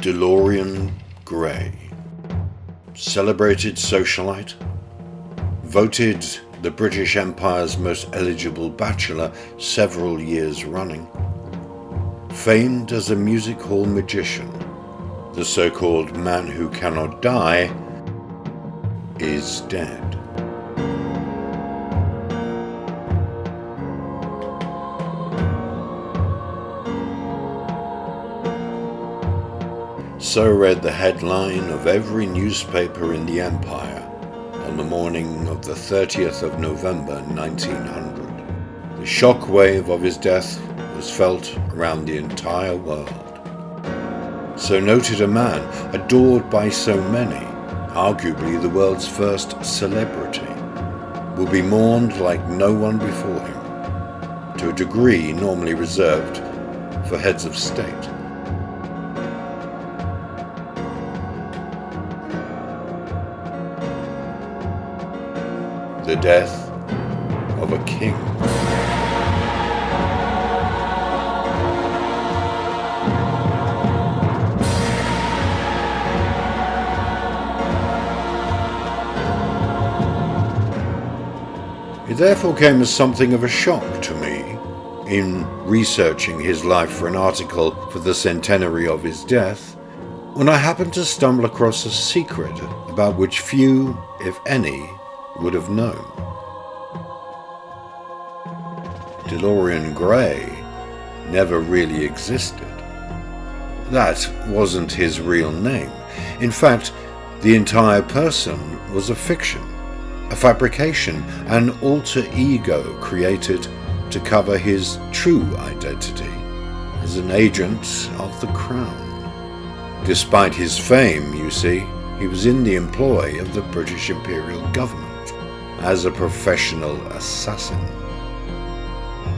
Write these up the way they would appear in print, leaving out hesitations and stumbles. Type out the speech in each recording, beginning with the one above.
Delorean Grey, celebrated socialite, voted the British Empire's most eligible bachelor several years running, famed as a music hall magician, the so-called man who cannot die, is dead. So read the headline of every newspaper in the Empire on the morning of the 30th of November 1900. The shockwave of his death was felt around the entire world. So noted a man, adored by so many, arguably the world's first celebrity, will be mourned like no one before him, to a degree normally reserved for heads of state. The death of a king. It therefore came as something of a shock to me, in researching his life for an article for the centenary of his death, when I happened to stumble across a secret about which few, if any, would have known. Delorean Grey never really existed. That wasn't his real name. In fact, the entire person was a fiction, a fabrication, an alter ego created to cover his true identity as an agent of the Crown. Despite his fame, you see, he was in the employ of the British Imperial Government as a professional assassin.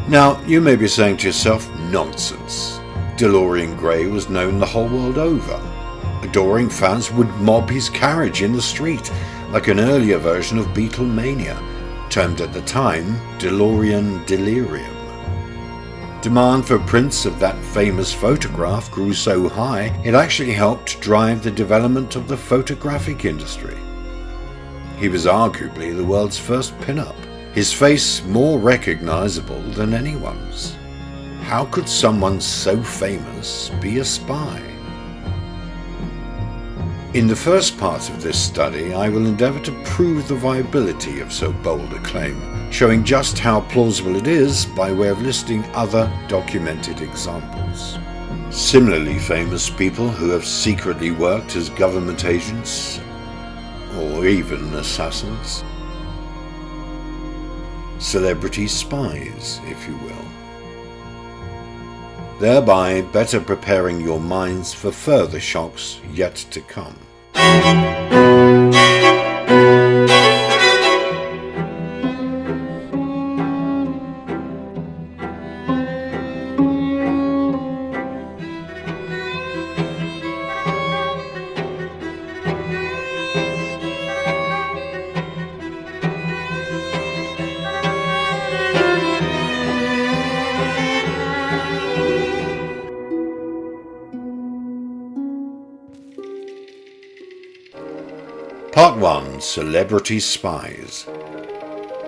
Now, you may be saying to yourself, nonsense. Delorean Grey was known the whole world over. Adoring fans would mob his carriage in the street, like an earlier version of Beatlemania, termed at the time DeLorean Delirium. Demand for prints of that famous photograph grew so high, it actually helped drive the development of the photographic industry. He was arguably the world's first pin-up, his face more recognizable than anyone's. How could someone so famous be a spy? In the first part of this study, I will endeavour to prove the viability of so bold a claim, showing just how plausible it is by way of listing other documented examples. Similarly famous people who have secretly worked as government agents, or even assassins. Celebrity spies, if you will. Thereby better preparing your minds for further shocks yet to come. Part 1. Celebrity Spies.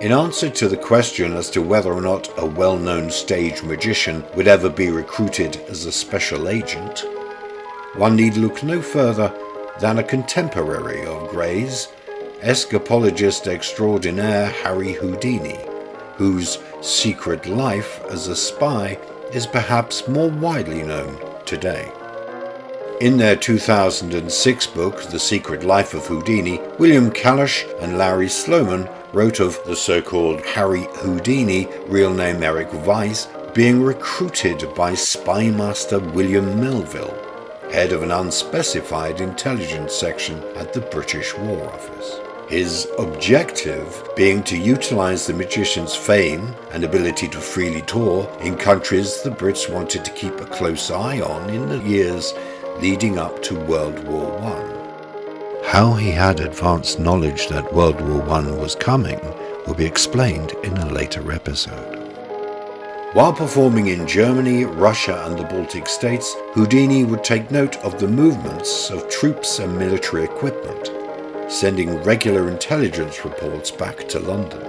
In answer to the question as to whether or not a well-known stage magician would ever be recruited as a special agent, one need look no further than a contemporary of Grey's, escapologist extraordinaire Harry Houdini, whose secret life as a spy is perhaps more widely known today. In their 2006 book, The Secret Life of Houdini, William Kalash and Larry Sloman wrote of the so-called Harry Houdini, real name Eric Weiss, being recruited by spy master William Melville, head of an unspecified intelligence section at the British War Office. His objective being to utilize the magician's fame and ability to freely tour in countries the Brits wanted to keep a close eye on in the years leading up to World War I. How he had advanced knowledge that World War I was coming will be explained in a later episode. While performing in Germany, Russia and the Baltic states, Houdini would take note of the movements of troops and military equipment, sending regular intelligence reports back to London.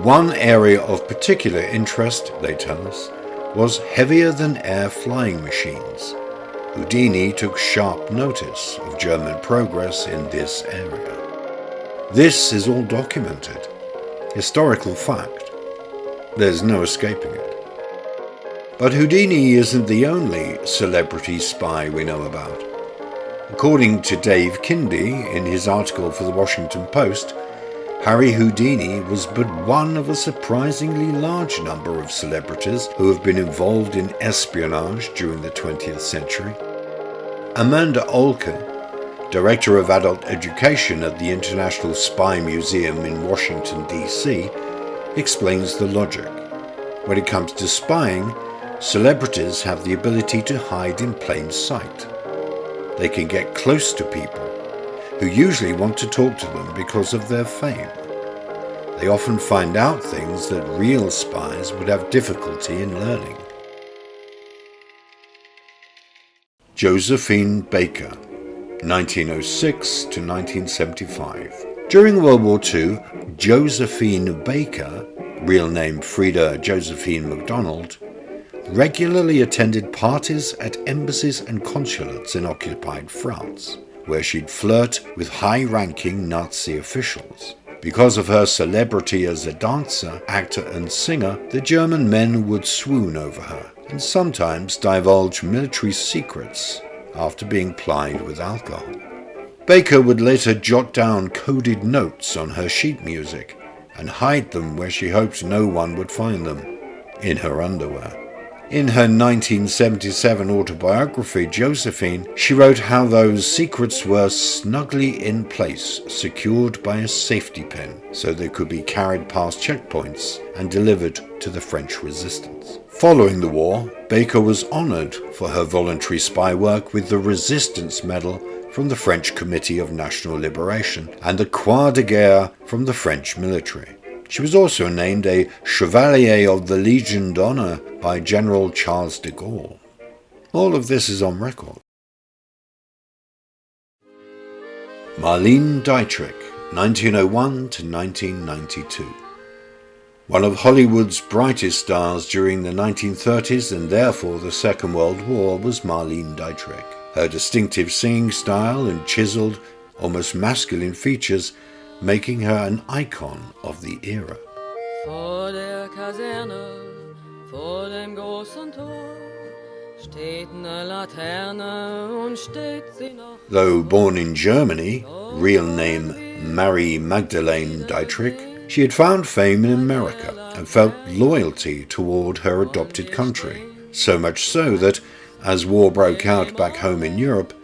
One area of particular interest, they tell us, was heavier-than-air flying machines. Houdini took sharp notice of German progress in this area. This is all documented. Historical fact. There's no escaping it. But Houdini isn't the only celebrity spy we know about. According to Dave Kindy in his article for the Washington Post, Harry Houdini was but one of a surprisingly large number of celebrities who have been involved in espionage during the 20th century. Amanda Olke, Director of Adult Education at the International Spy Museum in Washington, D.C., explains the logic. When it comes to spying, celebrities have the ability to hide in plain sight. They can get close to people who usually want to talk to them because of their fame. They often find out things that real spies would have difficulty in learning. Josephine Baker, 1906 to 1975. During World War II, Josephine Baker, real name Frida Josephine MacDonald, regularly attended parties at embassies and consulates in occupied France, where she'd flirt with high-ranking Nazi officials. Because of her celebrity as a dancer, actor and singer, the German men would swoon over her and sometimes divulge military secrets after being plied with alcohol. Baker would later jot down coded notes on her sheet music and hide them where she hoped no one would find them, in her underwear. In her 1977 autobiography, Josephine, she wrote how those secrets were snugly in place, secured by a safety pin, so they could be carried past checkpoints and delivered to the French resistance. Following the war, Baker was honored for her voluntary spy work with the Resistance Medal from the French Committee of National Liberation and the Croix de Guerre from the French military. She was also named a Chevalier of the Legion d'Honneur by General Charles de Gaulle. All of this is on record. Marlene Dietrich, 1901 to 1992. One of Hollywood's brightest stars during the 1930s and therefore the Second World War was Marlene Dietrich. Her distinctive singing style and chiseled, almost masculine features making her an icon of the era. Vor der Kaserne, vor dem großen Tor, steht eine Laterne und steht sie noch. Though born in Germany, real name Marie Magdalene Dietrich, she had found fame in America and felt loyalty toward her adopted country, so much so that, as war broke out back home in Europe,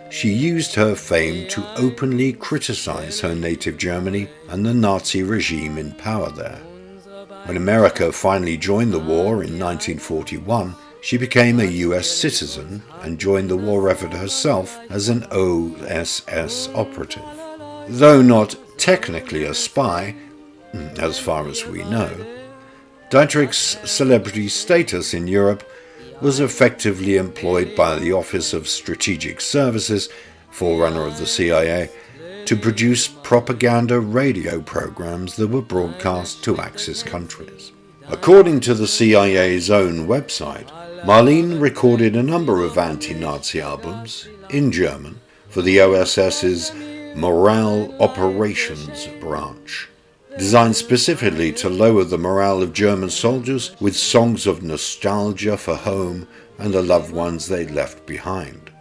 she used her fame to openly criticize her native Germany and the Nazi regime in power there. When America finally joined the war in 1941, she became a US citizen and joined the war effort herself as an OSS operative. Though not technically a spy, as far as we know, Dietrich's celebrity status in Europe was effectively employed by the Office of Strategic Services, forerunner of the CIA, to produce propaganda radio programs that were broadcast to Axis countries. According to the CIA's own website, Marlene recorded a number of anti-Nazi albums in German for the OSS's Morale Operations branch, designed specifically to lower the morale of German soldiers with songs of nostalgia for home and the loved ones they left behind.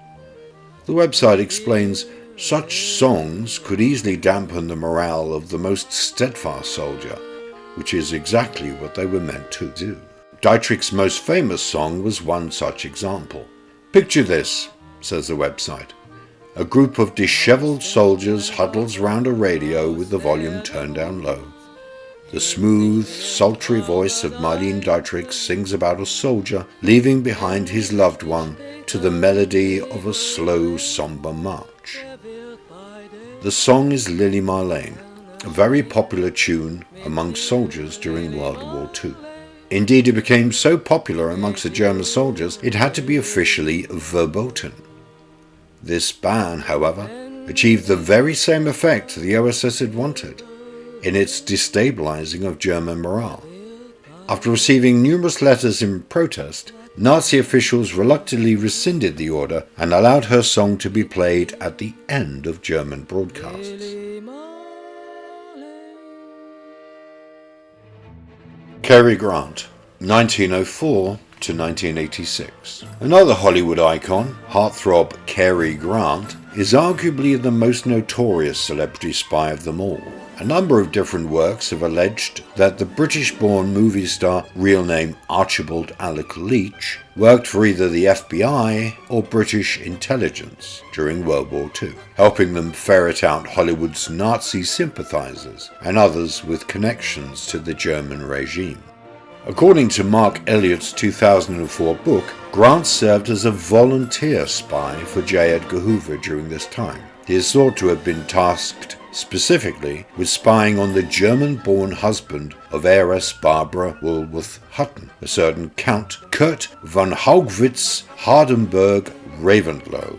The website explains such songs could easily dampen the morale of the most steadfast soldier, which is exactly what they were meant to do. Dietrich's most famous song was one such example. Picture this, says the website. A group of disheveled soldiers huddles round a radio with the volume turned down low. The smooth, sultry voice of Marlene Dietrich sings about a soldier leaving behind his loved one to the melody of a slow, somber march. The song is Lily Marlene, a very popular tune among soldiers during World War II. Indeed, it became so popular amongst the German soldiers it had to be officially verboten. This ban, however, achieved the very same effect the OSS had wanted, in its destabilizing of German morale. After receiving numerous letters in protest, Nazi officials reluctantly rescinded the order and allowed her song to be played at the end of German broadcasts. Cary Grant, 1904 to 1986. Another Hollywood icon, heartthrob Cary Grant, is arguably the most notorious celebrity spy of them all. A number of different works have alleged that the British-born movie star, real name Archibald Alec Leach, worked for either the FBI or British intelligence during World War II, helping them ferret out Hollywood's Nazi sympathizers and others with connections to the German regime. According to Mark Elliott's 2004 book, Grant served as a volunteer spy for J. Edgar Hoover during this time. He is thought to have been tasked specifically with spying on the German-born husband of heiress Barbara Woolworth Hutton, a certain Count Kurt von Haugwitz Hardenberg Ravenlow.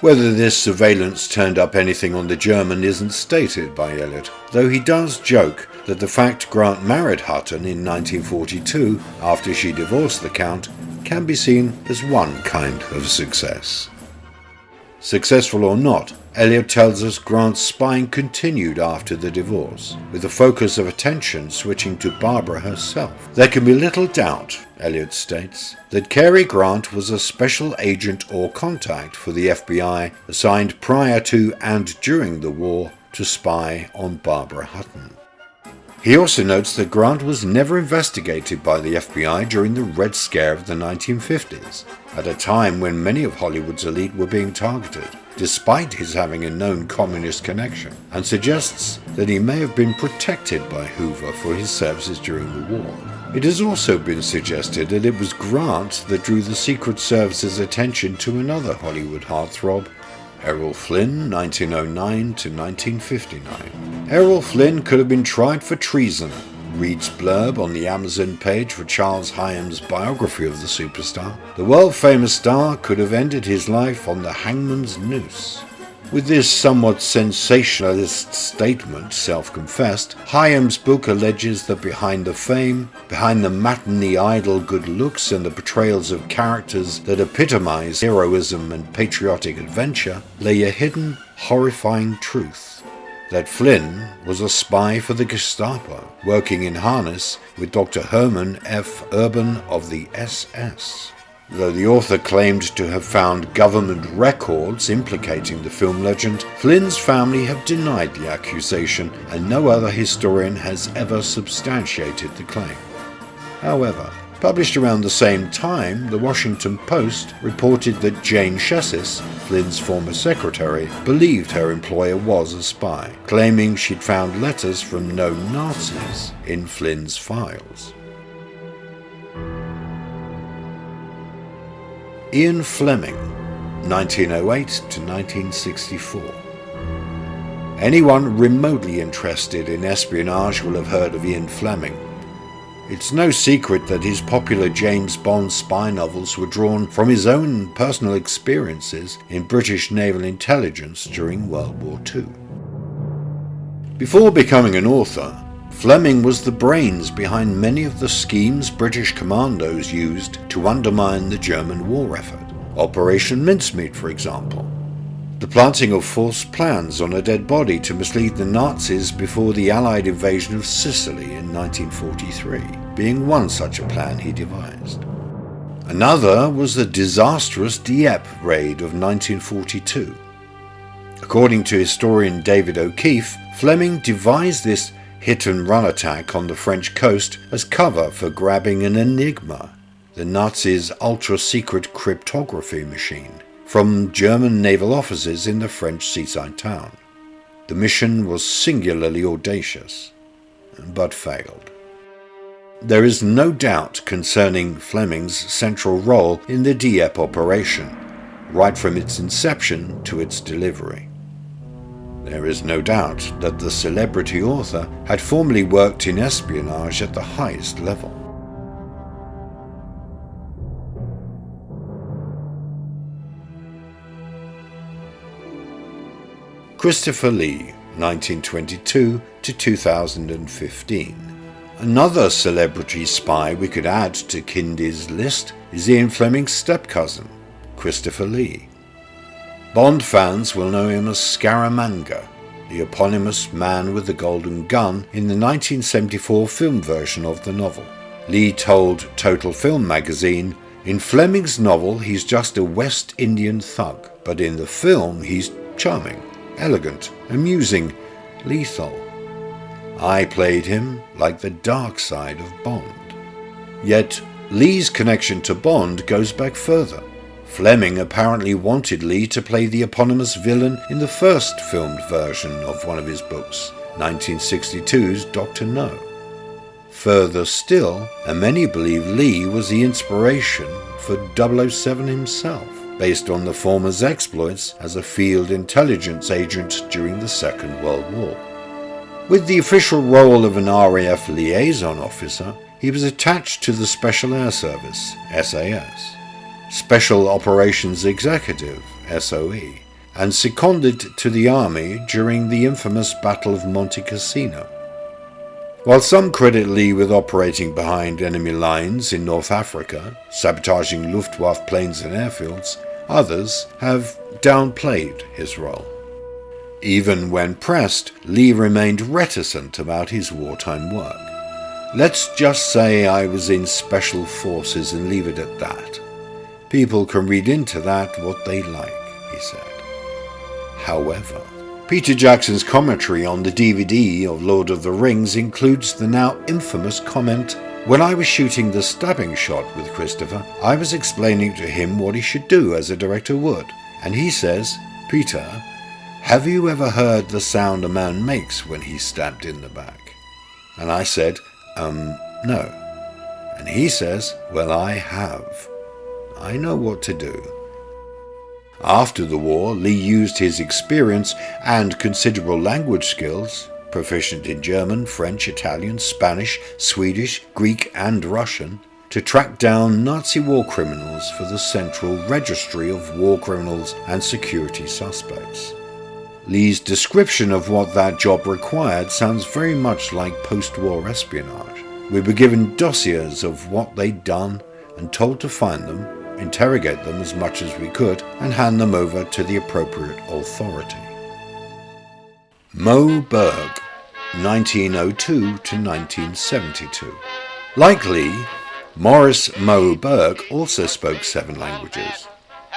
Whether this surveillance turned up anything on the German isn't stated by Elliot, though he does joke that the fact Grant married Hutton in 1942 after she divorced the Count can be seen as one kind of success. Successful or not, Elliot tells us Grant's spying continued after the divorce, with the focus of attention switching to Barbara herself. There can be little doubt, Elliot states, that Cary Grant was a special agent or contact for the FBI assigned prior to and during the war to spy on Barbara Hutton. He also notes that Grant was never investigated by the FBI during the Red Scare of the 1950s, at a time when many of Hollywood's elite were being targeted, despite his having a known communist connection, and suggests that he may have been protected by Hoover for his services during the war. It has also been suggested that it was Grant that drew the Secret Service's attention to another Hollywood heartthrob, Errol Flynn, 1909 to 1959. Errol Flynn could have been tried for treason, reads blurb on the Amazon page for Charles Hyam's biography of the superstar. The world-famous star could have ended his life on the hangman's noose. With this somewhat sensationalist statement self-confessed, Hyam's book alleges that behind the fame, behind the matinee idol good looks and the portrayals of characters that epitomize heroism and patriotic adventure, lay a hidden, horrifying truth. That Flynn was a spy for the Gestapo, working in harness with Dr. Hermann F. Urban of the SS. Though the author claimed to have found government records implicating the film legend, Flynn's family have denied the accusation, and no other historian has ever substantiated the claim. However, published around the same time, the Washington Post reported that Jane Chessis, Flynn's former secretary, believed her employer was a spy, claiming she'd found letters from known Nazis in Flynn's files. Ian Fleming, 1908 to 1964. Anyone remotely interested in espionage will have heard of Ian Fleming. It's no secret that his popular James Bond spy novels were drawn from his own personal experiences in British naval intelligence during World War II. Before becoming an author, Fleming was the brains behind many of the schemes British commandos used to undermine the German war effort. Operation Mincemeat, for example. The planting of false plans on a dead body to mislead the Nazis before the Allied invasion of Sicily in 1943, being one such a plan he devised. Another was the disastrous Dieppe raid of 1942. According to historian David O'Keefe, Fleming devised this hit-and-run attack on the French coast as cover for grabbing an Enigma, the Nazis' ultra-secret cryptography machine, from German naval officers in the French seaside town. The mission was singularly audacious, but failed. There is no doubt concerning Fleming's central role in the Dieppe operation, right from its inception to its delivery. There is no doubt that the celebrity author had formerly worked in espionage at the highest level. Christopher Lee, 1922 to 2015. Another celebrity spy we could add to Kindy's list is Ian Fleming's step-cousin, Christopher Lee. Bond fans will know him as Scaramanga, the eponymous man with the golden gun in the 1974 film version of the novel. Lee told Total Film magazine, "In Fleming's novel he's just a West Indian thug, but in the film he's charming, elegant, amusing, lethal. I played him like the dark side of Bond." Yet Lee's connection to Bond goes back further. Fleming apparently wanted Lee to play the eponymous villain in the first filmed version of one of his books, 1962's Dr. No. Further still, and many believe Lee was the inspiration for 007 himself, based on the former's exploits as a field intelligence agent during the Second World War. With the official role of an RAF liaison officer, he was attached to the Special Air Service, SAS, Special Operations Executive, SOE, and seconded to the Army during the infamous Battle of Monte Cassino. While some credit Lee with operating behind enemy lines in North Africa, sabotaging Luftwaffe planes and airfields, others have downplayed his role. Even when pressed, Lee remained reticent about his wartime work. "Let's just say I was in Special Forces and leave it at that. People can read into that what they like," he said. However, Peter Jackson's commentary on the DVD of Lord of the Rings includes the now infamous comment, "When I was shooting the stabbing shot with Christopher, I was explaining to him what he should do as a director would. And he says, 'Peter, have you ever heard the sound a man makes when he's stabbed in the back?' And I said, no. And he says, 'Well, I have. I know what to do.'" After the war, Lee used his experience and considerable language skills, proficient in German, French, Italian, Spanish, Swedish, Greek, and Russian, to track down Nazi war criminals for the Central Registry of War Criminals and Security Suspects. Lee's description of what that job required sounds very much like post-war espionage. We were given dossiers of what they'd done and told to find them, interrogate them as much as we could, and hand them over to the appropriate authority. Moe Berg, 1902 to 1972. Like Lee, Maurice Moe Berg also spoke 7 languages.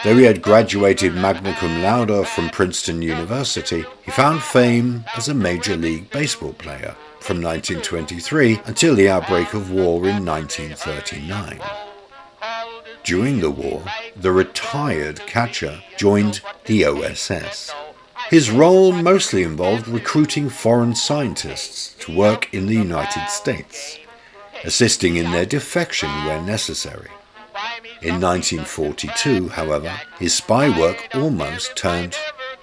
Though he had graduated magna cum laude from Princeton University, he found fame as a Major League Baseball player from 1923 until the outbreak of war in 1939. During the war, the retired catcher joined the OSS. His role mostly involved recruiting foreign scientists to work in the United States, assisting in their defection where necessary. In 1942, however, his spy work almost turned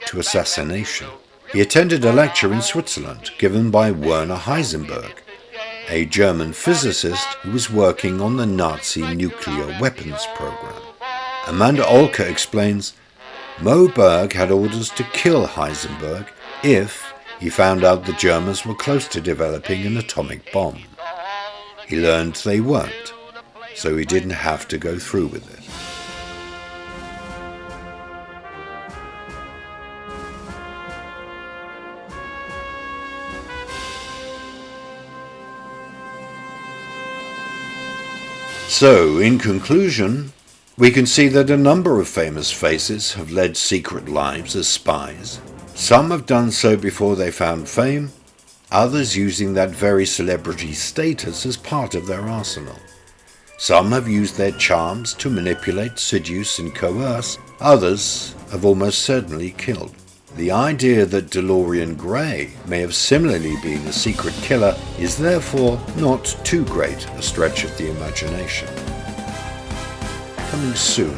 to assassination. He attended a lecture in Switzerland given by Werner Heisenberg, a German physicist who was working on the Nazi nuclear weapons program. Amanda Olka explains, "Moe Berg had orders to kill Heisenberg if he found out the Germans were close to developing an atomic bomb. He learned they weren't, so he didn't have to go through with it." So, in conclusion, we can see that a number of famous faces have led secret lives as spies. Some have done so before they found fame, others using that very celebrity status as part of their arsenal. Some have used their charms to manipulate, seduce, and coerce, others have almost certainly killed. The idea that Delorean Grey may have similarly been a secret killer is therefore not too great a stretch of the imagination. Coming soon,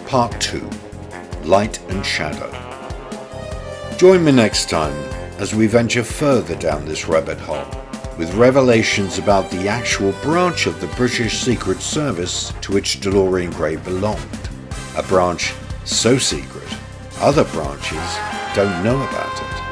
Part 2, Light and Shadow. Join me next time as we venture further down this rabbit hole, with revelations about the actual branch of the British Secret Service to which Delorean Grey belonged. A branch so secret, other branches don't know about it.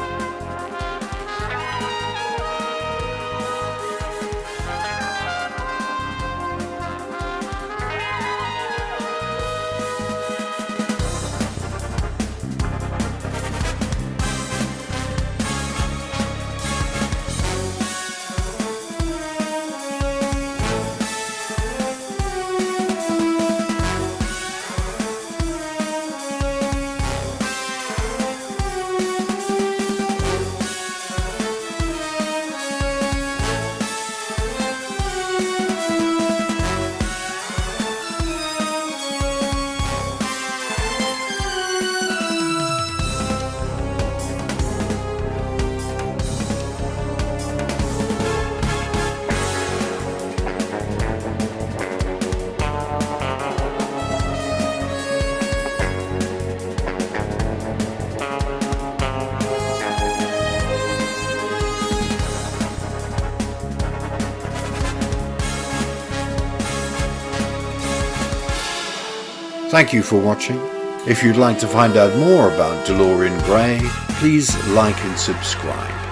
Thank you for watching. If you'd like to find out more about Delorean Grey, please like and subscribe.